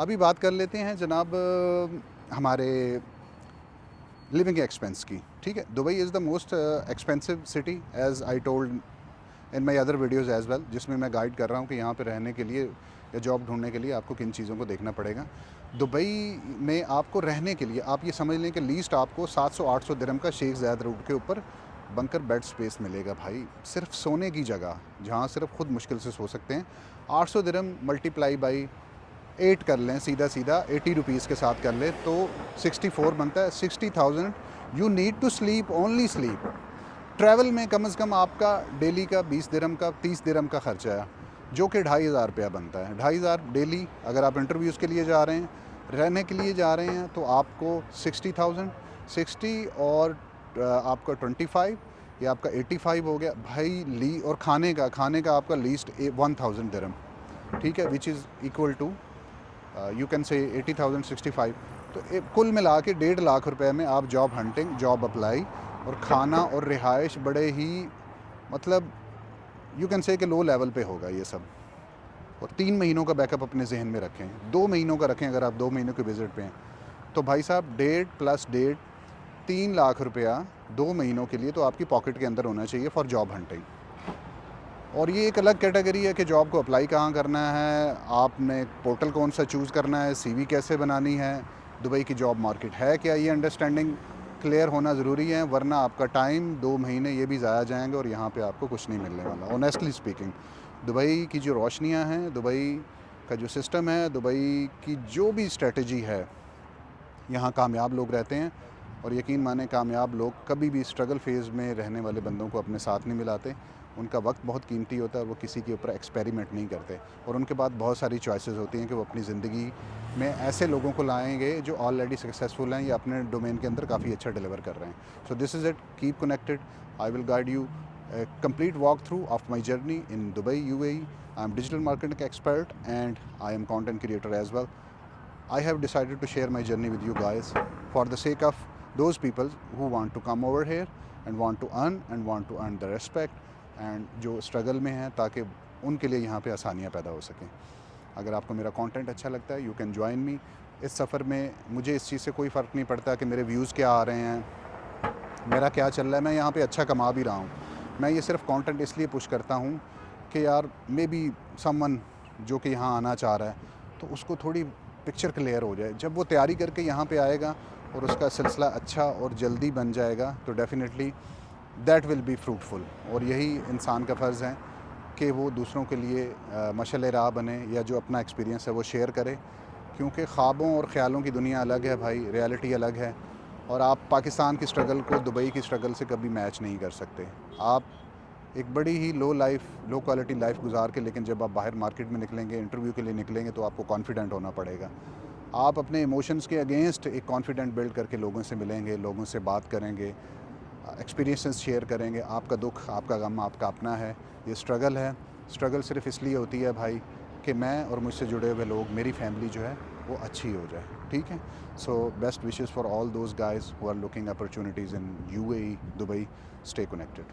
अभी बात कर लेते हैं जनाब हमारे लिविंग एक्सपेंस की। ठीक है, Dubai is the most expensive city as I told in my other videos as well, जिसमें मैं गाइड कर रहा हूँ कि यहाँ पे रहने के लिए या जॉब ढूंढने के लिए आपको किन चीज़ों को देखना पड़ेगा। दुबई में आपको रहने के लिए आप ये समझ लें कि लीस्ट आपको 700-800 दिरहम का शेख ज़ायद रोड के ऊपर बंकर बेड स्पेस मिलेगा भाई, सिर्फ सोने की जगह जहाँ सिर्फ खुद मुश्किल से सो सकते हैं। 800 दिरहम मल्टीप्लाई बाई 8 कर लें, सीधा सीधा 80 रुपीज़ के साथ कर लें तो 64 बनता है। 60,000 you need to sleep, only sleep. Travel में कम से कम आपका डेली का 20 दिरहम का 30 दिरहम का खर्चा है, जो कि 2,500 रुपया बनता है। 2,500 डेली। अगर आप इंटरव्यूज़ के लिए जा रहे हैं, रहने के लिए जा रहे हैं, तो आपको 60,000, 60 और आपका 25, या आपका 85 हो गया भाई ली। और खाने का आपका लीस्ट 1,000 दिरहम, ठीक है, which is equal to you can say 80,000, 65। तो कुल मिला के 1.5 लाख रुपए में आप जॉब हंटिंग, जॉब अप्लाई और खाना और रिहाइश बड़े ही मतलब यू कैन से कि लो लेवल पे होगा ये सब। और 3 महीनों का बैकअप अपने जहन में रखें, 2 महीनों का रखें। अगर आप 2 महीनों के विज़िट पे हैं तो भाई साहब 1.5 + 1.5 3 लाख रुपया 2 महीनों के लिए तो आपकी पॉकेट के अंदर होना चाहिए फॉर जॉब हंटिंग। और ये एक अलग कैटेगरी है कि जॉब को अप्लाई कहाँ करना है, आपने पोर्टल कौन सा चूज़ करना है, सीवी कैसे बनानी है, दुबई की जॉब मार्केट है क्या, ये अंडरस्टैंडिंग क्लियर होना ज़रूरी है। वरना आपका टाइम 2 महीने ये भी ज़ाया जाएंगे और यहाँ पे आपको कुछ नहीं मिलने वाला। ऑनेस्टली स्पीकिंग, दुबई की जो रोशनियाँ हैं, दुबई का जो सिस्टम है, दुबई की जो भी स्ट्रेटजी है, यहाँ कामयाब लोग रहते हैं। और यकीन माने कामयाब लोग कभी भी स्ट्रगल फेज़ में रहने वाले बंदों को अपने साथ नहीं मिलाते। उनका वक्त बहुत कीमती होता है और वो किसी के ऊपर एक्सपेरिमेंट नहीं करते। और उनके बाद बहुत सारी चॉइसेस होती हैं कि वो अपनी ज़िंदगी में ऐसे लोगों को लाएंगे जो ऑलरेडी सक्सेसफुल हैं या अपने डोमेन के अंदर काफ़ी अच्छा डिलीवर कर रहे हैं। So this is it, keep connected. I will guide you a complete walkthrough of my journey in Dubai, UAE. I am digital marketing expert and I am content creator as well. I have decided to share my journey with you guys for the sake of those people who want to come over here and want to earn the respect and जो struggle में हैं, ताकि उनके लिए यहाँ पे आसानियाँ पैदा हो सकें। अगर आपको मेरा कंटेंट अच्छा लगता है, यू कैन ज्वाइन मी इस सफ़र में। मुझे इस चीज़ से कोई फ़र्क नहीं पड़ता कि मेरे व्यूज़ क्या आ रहे हैं, मेरा क्या चल रहा है। मैं यहाँ पे अच्छा कमा भी रहा हूँ। मैं ये सिर्फ कंटेंट इसलिए पुश करता हूँ कि यार मे बी समवन जो कि यहाँ आना चाह रहा है तो उसको थोड़ी पिक्चर क्लियर हो जाए। जब वो तैयारी करके यहाँ पे आएगा और उसका सिलसिला अच्छा और जल्दी बन जाएगा तो definitely that will be fruitful. और यही इंसान का फ़र्ज़ है कि वो दूसरों के लिए मशअल राह बने, या जो अपना एक्सपीरियंस है वो शेयर करे। क्योंकि ख्वाबों और ख़्यालों की दुनिया अलग है भाई, रियलिटी अलग है। और आप पाकिस्तान की स्ट्रगल को दुबई की स्ट्रगल से कभी मैच नहीं कर सकते। आप एक बड़ी ही लो क्वालिटी लाइफ गुजार के, लेकिन जब आप बाहर मार्केट में निकलेंगे, इंटरव्यू के लिए निकलेंगे, तो आपको कॉन्फिडेंट होना पड़ेगा। आप अपने इमोशंस के अगेंस्ट एक कॉन्फिडेंट बिल्ड करके लोगों से मिलेंगे, लोगों से बात करेंगे, एक्सपीरियंसेस शेयर करेंगे। आपका दुख, आपका गम आपका अपना है। ये स्ट्रगल है। स्ट्रगल सिर्फ इसलिए होती है भाई कि मैं और मुझसे जुड़े हुए लोग, मेरी फैमिली जो है वो अच्छी हो जाए। ठीक है, so best wishes for all those guys who are looking opportunities in UAE, Dubai. Stay connected.